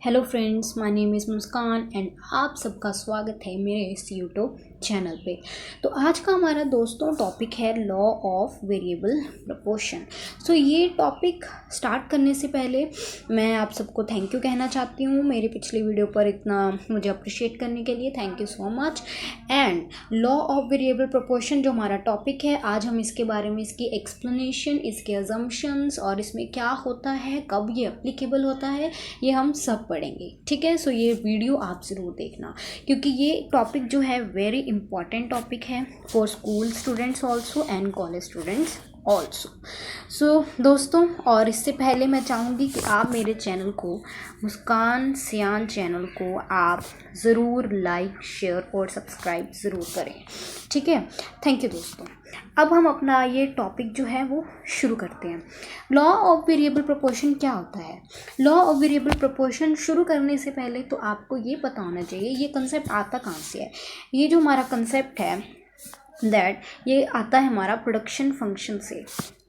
Hello friends, my name is Muskan and आप सबका स्वागत है मेरे इस यूट्यूब चैनल पे। तो आज का हमारा दोस्तों टॉपिक है लॉ ऑफ वेरिएबल प्रोपोर्शन। सो ये टॉपिक स्टार्ट करने से पहले मैं आप सबको थैंक यू कहना चाहती हूँ मेरी पिछली वीडियो पर इतना मुझे अप्रिशिएट करने के लिए। Thank you so much. And law of variable proportion जो हमारा टॉपिक है, आज हम इसके बारे में, इसकी एक्सप्लेनेशन, इसके अजम्पशंस और इसमें क्या होता है, कब ये एप्लीकेबल होता है, ये हम सब पढ़ेंगे। ठीक है, सो ये वीडियो आप ज़रूर देखना क्योंकि ये टॉपिक जो है वेरी इंपॉर्टेंट टॉपिक है for school students also and college students also. So दोस्तों, और इससे पहले मैं चाहूँगी कि आप मेरे चैनल को, मुस्कान सियान चैनल को आप ज़रूर लाइक, शेयर और सब्सक्राइब ज़रूर करें। ठीक है, थैंक यू दोस्तों। अब हम अपना ये टॉपिक जो है वो शुरू करते हैं। लॉ ऑफ वेरिएबल प्रोपोर्शन क्या होता है? लॉ ऑफ वेरिएबल प्रोपोर्शन शुरू करने से पहले तो आपको ये पता होना चाहिए ये कंसेप्ट आता कहाँ से है। ये जो हमारा कंसेप्ट है दैट ये आता है हमारा प्रोडक्शन फंक्शन से।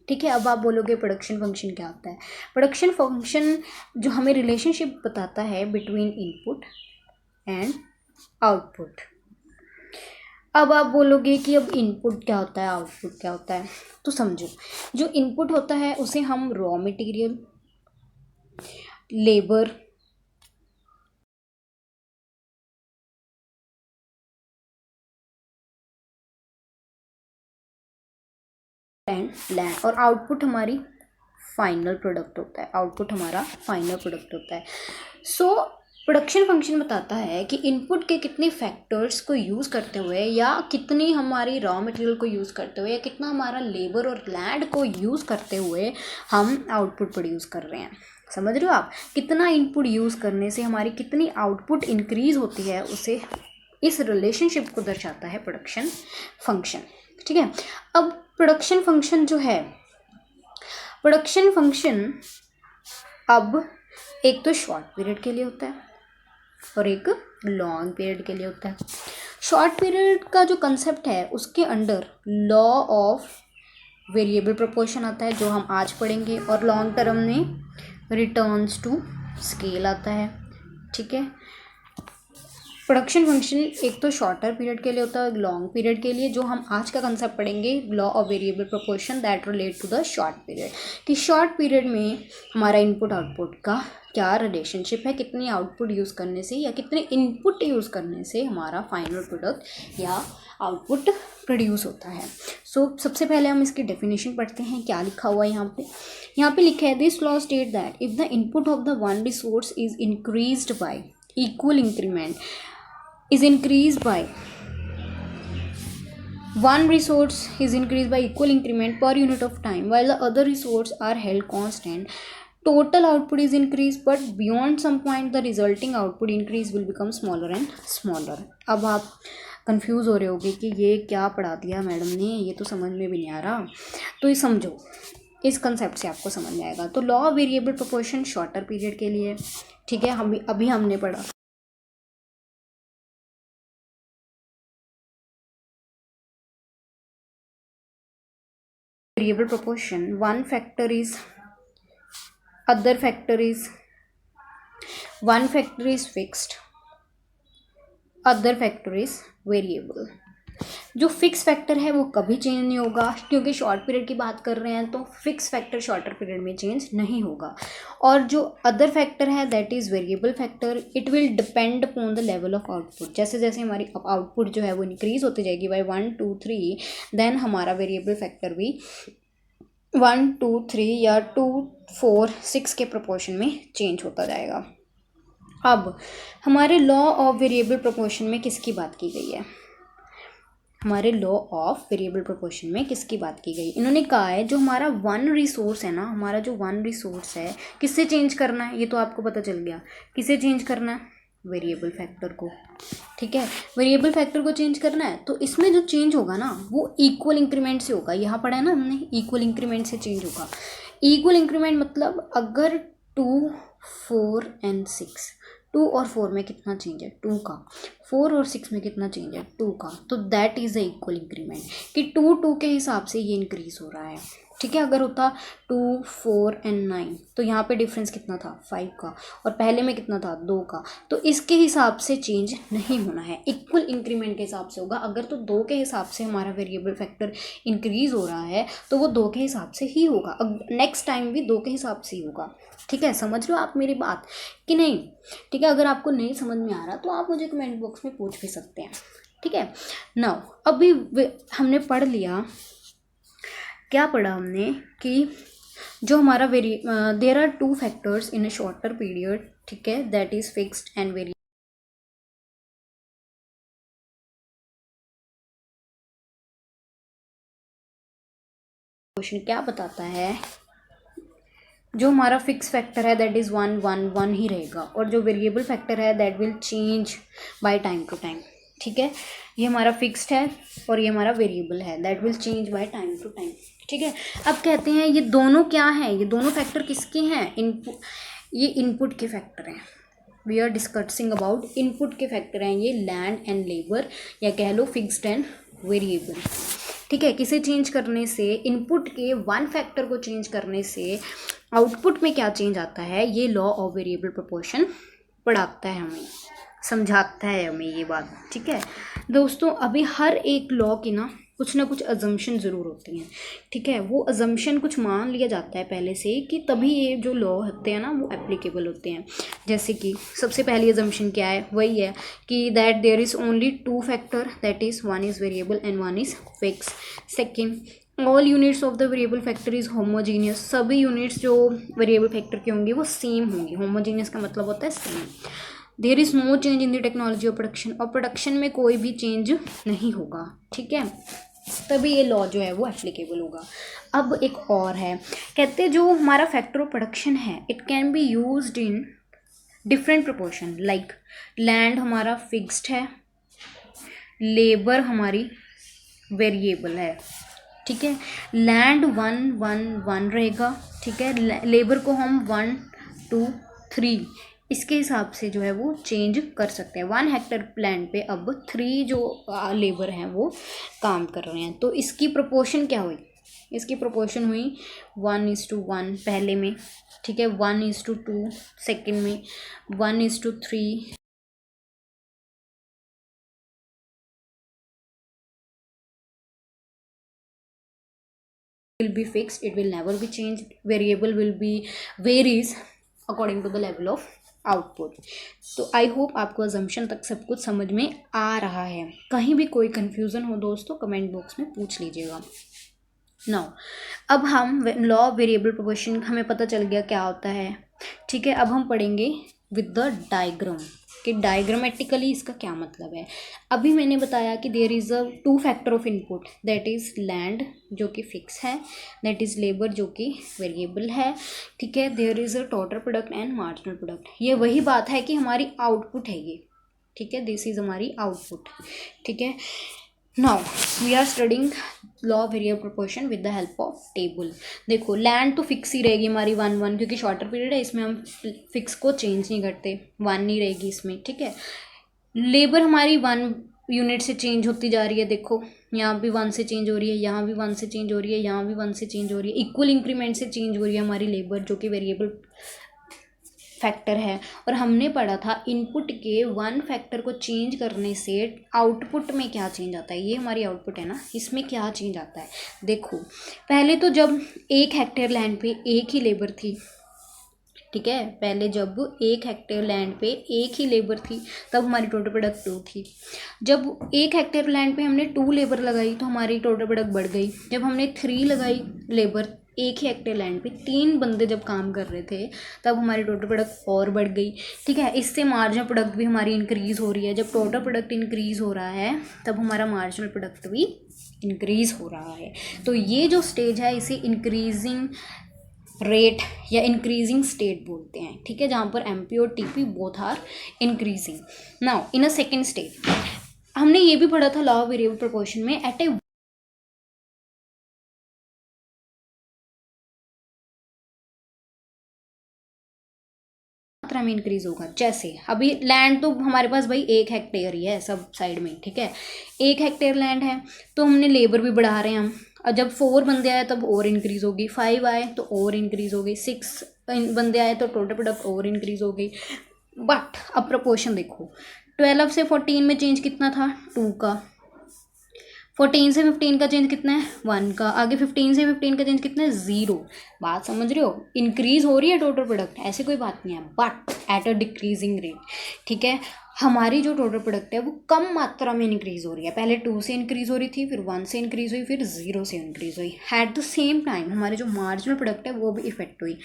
ठीक है, अब आप बोलोगे प्रोडक्शन फंक्शन क्या होता है? प्रोडक्शन फंक्शन जो हमें रिलेशनशिप बताता है बिटवीन इनपुट एंड आउटपुट। अब आप बोलोगे कि अब इनपुट क्या होता है, आउटपुट क्या होता है? तो समझो, जो इनपुट होता है उसे हम raw material, labour, and land, और आउटपुट हमारी फाइनल प्रोडक्ट होता है। आउटपुट हमारा फाइनल प्रोडक्ट होता है। सो प्रोडक्शन फंक्शन बताता है कि इनपुट के कितने फैक्टर्स को यूज़ करते हुए, या कितनी हमारी रॉ मटेरियल को यूज़ करते हुए, या कितना हमारा लेबर और लैंड को यूज़ करते हुए हम आउटपुट प्रोड्यूस कर रहे हैं। समझ रहे हो आप? कितना इनपुट यूज़ करने से हमारी कितनी आउटपुट इंक्रीज होती है, उसे, इस रिलेशनशिप को दर्शाता है प्रोडक्शन फंक्शन। ठीक है, अब प्रोडक्शन फंक्शन जो है, प्रोडक्शन फंक्शन अब एक तो शॉर्ट पीरियड के लिए होता है और एक लॉन्ग पीरियड के लिए होता है। शॉर्ट पीरियड का जो कंसेप्ट है उसके under law of variable proportion आता है जो हम आज पढ़ेंगे, और लॉन्ग टर्म में रिटर्न्स टू स्केल आता है। ठीक है, प्रोडक्शन फंक्शन एक तो शॉर्टर पीरियड के लिए होता है, लॉन्ग पीरियड के लिए, जो हम आज का कंसेप्ट पढ़ेंगे law of variable proportion that relate to the short period. कि शॉर्ट पीरियड में हमारा इनपुट आउटपुट का क्या रिलेशनशिप है, कितनी आउटपुट यूज़ करने से या कितने इनपुट यूज़ करने से हमारा फाइनल प्रोडक्ट या आउटपुट प्रोड्यूस होता है। सो सबसे पहले हम इसकी डेफिनेशन पढ़ते हैं। क्या लिखा हुआ है यहाँ पे लिखा है, this law state that if the input of the one resource is increased by equal increment is increased by one resource is increased by equal increment per unit of time while the other resource are held constant, total output is increased but beyond some point the resulting output increase will become smaller and smaller। अब आप confuse हो रहे होगे कि ये क्या पढ़ा दिया मैडम ने, ये तो समझ में भी नहीं आ रहा। तो ये समझो, इस कंसेप्ट से आपको समझ में आएगा। तो law of variable proportion shorter period के लिए, ठीक है, हम अभी हमने पढ़ा variable proportion, one factor is fixed, other factor is variable। जो फिक्स फैक्टर है वो कभी चेंज नहीं होगा, क्योंकि शॉर्ट पीरियड की बात कर रहे हैं तो फिक्स फैक्टर शॉर्टर पीरियड में चेंज नहीं होगा। और जो अदर फैक्टर है that is variable factor, it will depend upon the level of output. जैसे जैसे हमारी आउटपुट जो है वो इंक्रीज होती जाएगी बाय 1 2 3, देन हमारा वेरिएबल फैक्टर भी 1 2 3 या 2 4 6 के प्रोपोर्शन में चेंज होता जाएगा। अब हमारे लॉ ऑफ वेरिएबल प्रोपोर्शन में किसकी बात की गई है? हमारे लॉ ऑफ वेरिएबल प्रोपोर्शन में किसकी बात की गई? इन्होंने कहा है जो हमारा वन रिसोर्स है ना, हमारा जो वन रिसोर्स है, किससे चेंज करना है? ये तो आपको पता चल गया। किसे चेंज करना है? वेरिएबल फैक्टर को। ठीक है, वेरिएबल फैक्टर को चेंज करना है, तो इसमें जो चेंज होगा ना वो इक्वल इंक्रीमेंट से होगा। यहाँ पढ़ा है ना हमने, इक्वल इंक्रीमेंट से चेंज होगा। इक्वल इंक्रीमेंट मतलब अगर 2 4 एंड 6, 2 और 4 में कितना चेंज है? 2 का। 4 और 6 में कितना चेंज है? 2 का। तो that is the equal increment कि 2 2 के हिसाब से ये इंक्रीज हो रहा है। ठीक है। अगर होता 2, 4 एंड 9 तो यहाँ पे डिफरेंस कितना था 5 का, और पहले में कितना था 2 का। तो इसके हिसाब से चेंज नहीं होना है, इक्वल इंक्रीमेंट के हिसाब से होगा। अगर तो 2 के हिसाब से हमारा वेरिएबल फैक्टर इंक्रीज हो रहा है तो वो 2 के हिसाब से ही होगा, नेक्स्ट टाइम भी 2 के हिसाब से ही होगा। ठीक है, समझ रहे हो आप मेरी बात कि नहीं? ठीक है, अगर आपको नहीं समझ में आ रहा तो आप मुझे कमेंट बॉक्स में पूछ भी सकते हैं। ठीक है, नाउ अभी हमने पढ़ लिया, क्या पढ़ा हमने कि जो हमारा there are 2 factors in a shorter period, ठीक है, that is fixed and variable. Question क्या बताता है, जो हमारा फिक्स फैक्टर है दैट इज़ 1 1 1 ही रहेगा, और जो वेरिएबल फैक्टर है that will change by time to time. ठीक है, ये हमारा फिक्स्ड है और ये हमारा वेरिएबल है, that will change by time to time. ठीक है, अब कहते हैं ये दोनों क्या हैं, ये दोनों फैक्टर किसके हैं? ये इनपुट के फैक्टर हैं। We are discussing about input के फैक्टर हैं ये, लैंड एंड लेबर, या कह लो फिक्स्ड एंड वेरिएबल। ठीक है, किसे चेंज करने से, इनपुट के वन फैक्टर को चेंज करने से आउटपुट में क्या चेंज आता है, ये लॉ ऑफ वेरिएबल प्रोपोर्शन पढ़ाता है हमें, समझाता है हमें ये बात। ठीक है दोस्तों, अभी हर एक लॉ की ना कुछ अजम्पशन ज़रूर होती हैं। ठीक है, वो अजम्पशन कुछ मान लिया जाता है पहले से कि तभी ये जो लॉ होते हैं ना वो एप्लीकेबल होते हैं। जैसे कि सबसे पहली अजम्पशन क्या है, वही है कि that there is only 2 factor, that is 1 is variable and 1 is fix. Second, all units of the variable factor is homogeneous, सभी यूनिट्स जो वेरिएबल फैक्टर की होंगी वो सेम होंगी। होमोजीनियस का मतलब होता है same. There is no change in the technology of production, और प्रोडक्शन में कोई भी चेंज नहीं होगा। ठीक है, तभी ये लॉ जो है वो एप्लीकेबल होगा। अब एक और है, कहते हैं जो हमारा फैक्टर ऑफ प्रोडक्शन है it can be used in different proportion, like land हमारा फिक्स्ड है, लेबर हमारी वेरिएबल है। ठीक है, लैंड 1 1 1 रहेगा। ठीक है, लेबर को हम 1 2 3 इसके हिसाब से जो है वो चेंज कर सकते हैं। 1 हेक्टेयर लैंड पे अब 3 जो लेबर हैं वो काम कर रहे हैं, तो इसकी प्रोपोर्शन क्या हुई, इसकी प्रोपोर्शन हुई 1:1 पहले में। ठीक है, 1:2 सेकेंड में, 1:3 will be fixed, it will never be changed, variable will be varies according to the level of output. तो आई होप आपको अजम्पशन तक सब कुछ समझ में आ रहा है। कहीं भी कोई कन्फ्यूज़न हो दोस्तों कमेंट बॉक्स में पूछ लीजिएगा। नाउ अब हम लॉ वेरिएबल प्रोपोर्शन हमें पता चल गया क्या होता है। ठीक है, अब हम पढ़ेंगे विद द डायग्राम कि डायग्रामेटिकली इसका क्या मतलब है। अभी मैंने बताया कि there is a 2 factor of input, that is land जो कि फिक्स है, दैट इज़ लेबर जो कि वेरिएबल है। ठीक है, there is a total product and marginal product, ये वही बात है कि हमारी आउटपुट है ये। ठीक है, दिस इज़ हमारी आउटपुट। ठीक है, now we are studying law variable proportion with the help of table. देखो लैंड तो फिक्स ही रहेगी हमारी 1 1, क्योंकि शॉर्टर पीरियड है, इसमें हम फिक्स को चेंज नहीं करते, 1 नहीं रहेगी इसमें। ठीक है, लेबर हमारी 1 यूनिट से चेंज होती जा रही है, देखो यहाँ भी 1 से चेंज हो रही है, यहाँ भी 1 से चेंज हो रही है, यहाँ भी 1 से चेंज हो रही है, इक्वल इंक्रीमेंट से चेंज हो रही है हमारी लेबर जो कि वेरिएबल फैक्टर है। और हमने पढ़ा था इनपुट के 1 फैक्टर को चेंज करने से आउटपुट में क्या चेंज आता है, ये हमारी आउटपुट है ना, इसमें क्या चेंज आता है। देखो पहले तो जब 1 हेक्टेयर लैंड पे 1 ही लेबर थी, ठीक है, पहले जब 1 हेक्टेयर लैंड पे 1 ही लेबर थी तब हमारी टोटल प्रोडक्ट 2 थी। जब 1 हेक्टेयर लैंड पे हमने 2 लेबर लगाई तो हमारी टोटल प्रोडक्ट बढ़ गई। जब हमने 3 लगाई लेबर 1 ही हेक्टेयर लैंड पे 3 बंदे जब काम कर रहे थे तब हमारी टोटल प्रोडक्ट और बढ़ गई। ठीक है, इससे मार्जिनल प्रोडक्ट भी हमारी इंक्रीज़ हो रही है। जब टोटल प्रोडक्ट इंक्रीज़ हो रहा है तब हमारा मार्जिनल प्रोडक्ट भी इंक्रीज़ हो रहा है। तो ये जो स्टेज है इसे इंक्रीजिंग रेट या इंक्रीजिंग स्टेट बोलते हैं। ठीक है, जहाँ पर एमपी और TP both are increasing. Now in a second stage हमने ये भी पढ़ा था लॉ ऑफ वेरिएबल प्रोपोर्शन में, एट ए मात्रा में इंक्रीज होगा। जैसे अभी लैंड तो हमारे पास भाई 1 हेक्टेयर ही है सब साइड में। ठीक है, 1 हेक्टेयर लैंड है तो हमने लेबर भी बढ़ा रहे हैं और जब 4 बंदे आए तब और इंक्रीज़ होगी, 5 आए तो और इंक्रीज़ होगी, 6 बंदे आए तो टोटल प्रोडक्ट और इंक्रीज़ हो गई। बट अब प्रपोर्शन देखो, 12 से 14 में चेंज कितना था, 2 का। 14 से 15 का चेंज कितना है, 1 का। आगे 15 से 15 का चेंज कितना है, 0। बात समझ रहे हो, इंक्रीज हो रही है टोटल प्रोडक्ट, ऐसी कोई बात नहीं है, but at a decreasing rate. ठीक है, हमारी जो टोटल प्रोडक्ट है वो कम मात्रा में इंक्रीज हो रही है। पहले 2 से इंक्रीज हो रही थी, फिर 1 से इंक्रीज हुई, फिर 0 से इंक्रीज हुई। एट द सेम टाइम हमारी जो मार्जिनल प्रोडक्ट है वो भी इफेक्ट हुई।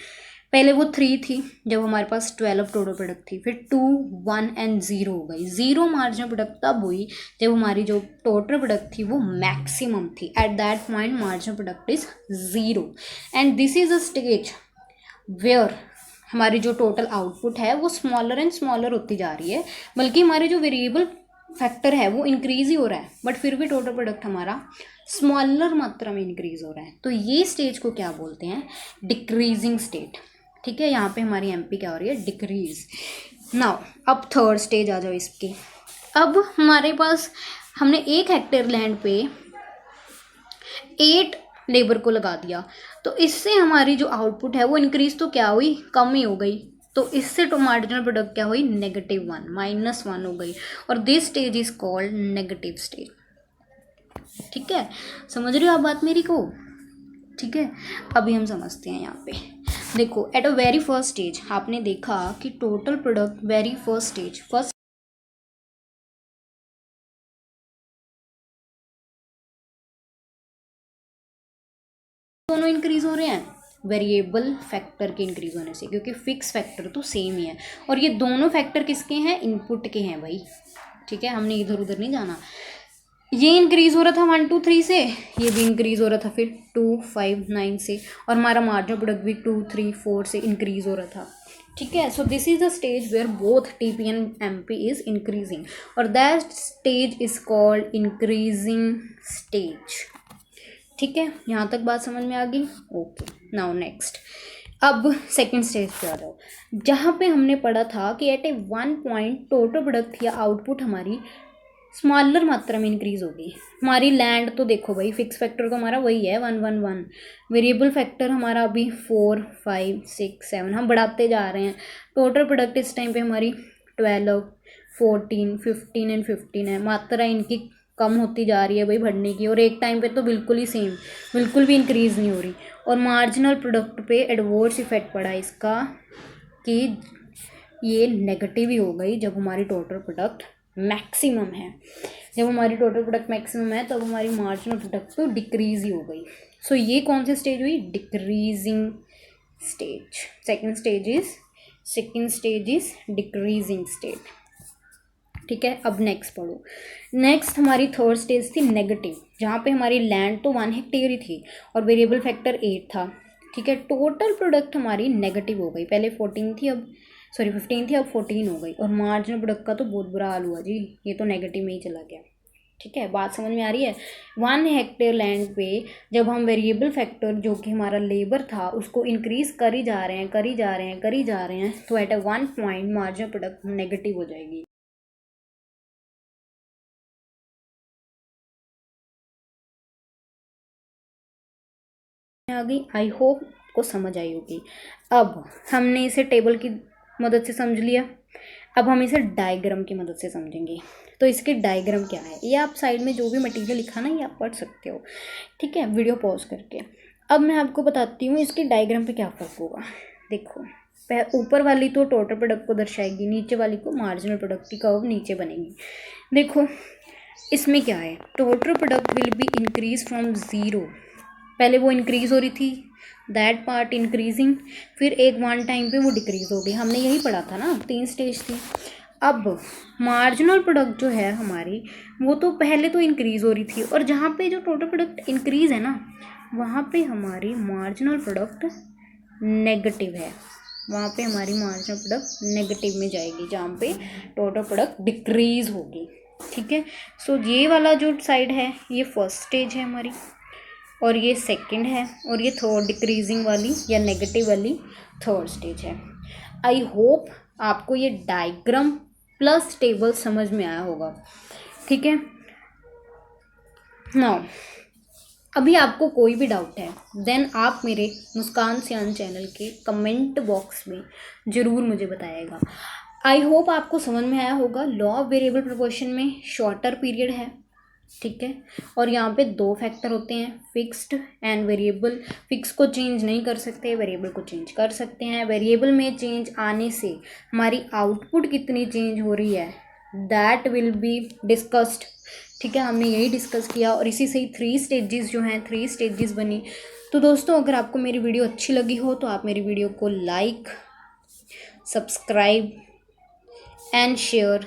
पहले वो 3 थी जब हमारे पास 12 टोटल प्रोडक्ट थी, फिर 2, 1 एंड 0 हो गई। 0 मार्जिनल प्रोडक्ट तब हुई जब हमारी जो टोटल प्रोडक्ट थी वो मैक्सिमम थी। At that point marginal product is 0 and this is a stage where हमारी जो टोटल आउटपुट है वो स्मॉलर एंड स्मॉलर होती जा रही है, बल्कि हमारे जो वेरिएबल फैक्टर है वो इंक्रीज ही हो रहा है, बट फिर भी टोटल प्रोडक्ट हमारा स्मॉलर मात्रा में इंक्रीज हो रहा है। तो ये स्टेज को क्या बोलते हैं, डिक्रीजिंग स्टेट। ठीक है, यहाँ पे हमारी एमपी क्या हो रही है, डिक्रीज। नाउ अब थर्ड स्टेज आ जाओ इसकी। अब हमारे पास हमने 1 हेक्टेयर लैंड पे 8 लेबर को लगा दिया, तो इससे हमारी जो आउटपुट है वो इंक्रीज तो क्या हुई, कम ही हो गई। तो इससे तो मार्जिनल प्रोडक्ट क्या हुई, -1, -1 हो गई। और this stage is called negative stage. ठीक है, समझ रहे हो आप बात मेरी को। ठीक है, अभी हम समझते हैं यहाँ पे। देखो, at a very first stage आपने देखा कि total product very first stage, first दोनों इंक्रीज हो रहे हैं वेरिएबल फैक्टर के इंक्रीज होने से, क्योंकि फिक्स फैक्टर तो सेम ही है। और ये दोनों फैक्टर किसके हैं, इनपुट के हैं भाई। ठीक है, हमने इधर उधर नहीं जाना। ये इंक्रीज हो रहा था 1, 2, 3 से, ये भी इंक्रीज हो रहा था फिर 2, 5, 9 से, और हमारा मार्जिनल प्रोडक्ट भी 2, 3, 4 से इंक्रीज हो रहा था। ठीक है, so this is the stage where both TP and MP is increasing, और that stage is called increasing stage. ठीक है, यहाँ तक बात समझ में आ गई। ओके, नाउ नेक्स्ट, अब सेकंड स्टेज पे आ जाओ, जहाँ पे हमने पढ़ा था कि at a 1 point total product या आउटपुट हमारी स्मॉलर मात्रा में इंक्रीज होगी। हमारी लैंड तो देखो भाई, फिक्स फैक्टर तो हमारा वही है 1, 1, 1। वेरिएबल फैक्टर हमारा अभी 4, 5, 6, 7, हम बढ़ाते जा रहे हैं। टोटल प्रोडक्ट इस टाइम पे हमारी 12, 14, 15 एंड 15 है। मात्रा इनकी कम होती जा रही है भाई बढ़ने की, और एक टाइम पे तो बिल्कुल ही सेम, बिल्कुल भी इंक्रीज़ नहीं हो रही। और मार्जिनल प्रोडक्ट पे एडवर्स इफेक्ट पड़ा इसका कि ये नेगेटिव ही हो गई जब हमारी टोटल प्रोडक्ट मैक्सिमम है। जब हमारी टोटल प्रोडक्ट मैक्सिमम है तब हमारी मार्जिनल प्रोडक्ट तो डिक्रीज ही हो गई। सो ये कौन सी स्टेज हुई, decreasing stage. Second stage is decreasing state. ठीक है, अब नेक्स्ट पढ़ो। नेक्स्ट हमारी थर्ड स्टेज थी नेगेटिव, जहाँ पे हमारी लैंड तो 1 हेक्टेयर ही थी और वेरिएबल फैक्टर 8 था। ठीक है, टोटल प्रोडक्ट हमारी नेगेटिव हो गई। पहले 14 थी, अब 15 थी, अब 14 हो गई। और मार्जिनल प्रोडक्ट का तो बहुत बुरा हाल हुआ जी, ये तो नेगेटिव में ही चला गया। ठीक है, बात समझ में आ रही है। 1 हेक्टेयर लैंड पे जब हम वेरिएबल फैक्टर जो कि हमारा लेबर था उसको इंक्रीज करी जा रहे हैं, तो at a 1 point marginal product negative हो जाएगी। आ गई, आई होप को समझ आई होगी। अब हमने इसे टेबल की मदद से समझ लिया, अब हम इसे डायग्राम की मदद से समझेंगे। तो इसके डायग्राम क्या है, ये आप साइड में जो भी मटेरियल लिखा ना ये आप पढ़ सकते हो। ठीक है, वीडियो पॉज करके। अब मैं आपको बताती हूँ इसके डायग्राम पे क्या फ़र्क होगा। देखो, ऊपर वाली तो टोटल प्रोडक्ट को दर्शाएगी, नीचे वाली को मार्जिनल प्रोडक्ट की कर्व नीचे बनेगी। देखो इसमें क्या है, total product will be increase from 0। पहले वो इंक्रीज़ हो रही थी, दैट पार्ट इंक्रीजिंग, फिर एक 1 टाइम पे वो डिक्रीज़ हो गई। हमने यही पढ़ा था ना, 3 स्टेज थी। अब मार्जिनल प्रोडक्ट जो है हमारी, वो तो पहले तो इंक्रीज़ हो रही थी, और जहाँ पे जो टोटल प्रोडक्ट इंक्रीज़ है ना, वहाँ पे हमारी मार्जिनल प्रोडक्ट नेगेटिव है। वहाँ पे हमारी मार्जिनल प्रोडक्ट नेगेटिव में जाएगी, जहाँ पे टोटल प्रोडक्ट डिक्रीज़ होगी। ठीक है, सो ये वाला जो साइड है ये फर्स्ट स्टेज है हमारी, और ये सेकंड है, और ये थर्ड डिक्रीजिंग वाली या नेगेटिव वाली थर्ड स्टेज है। आई होप आपको ये डायग्राम प्लस टेबल समझ में आया होगा। ठीक है, नाउ अभी आपको कोई भी डाउट है देन आप मेरे मुस्कान सियान चैनल के कमेंट बॉक्स में ज़रूर मुझे बताइएगा। आई होप आपको समझ में आया होगा। लॉ ऑफ वेरिएबल प्रोपोर्शन में शॉर्टर पीरियड है, ठीक है, और यहाँ पे दो फैक्टर होते हैं, फिक्स्ड एंड वेरिएबल। फिक्स को चेंज नहीं कर सकते, वेरिएबल को चेंज कर सकते हैं। वेरिएबल में चेंज आने से हमारी आउटपुट कितनी चेंज हो रही है दैट विल बी डिस्कस्ड, ठीक है, हमने यही डिस्कस किया और इसी से ही 3 स्टेजेस जो हैं 3 स्टेजेस बनी। तो दोस्तों अगर आपको मेरी वीडियो अच्छी लगी हो तो आप मेरी वीडियो को लाइक, सब्सक्राइब एंड शेयर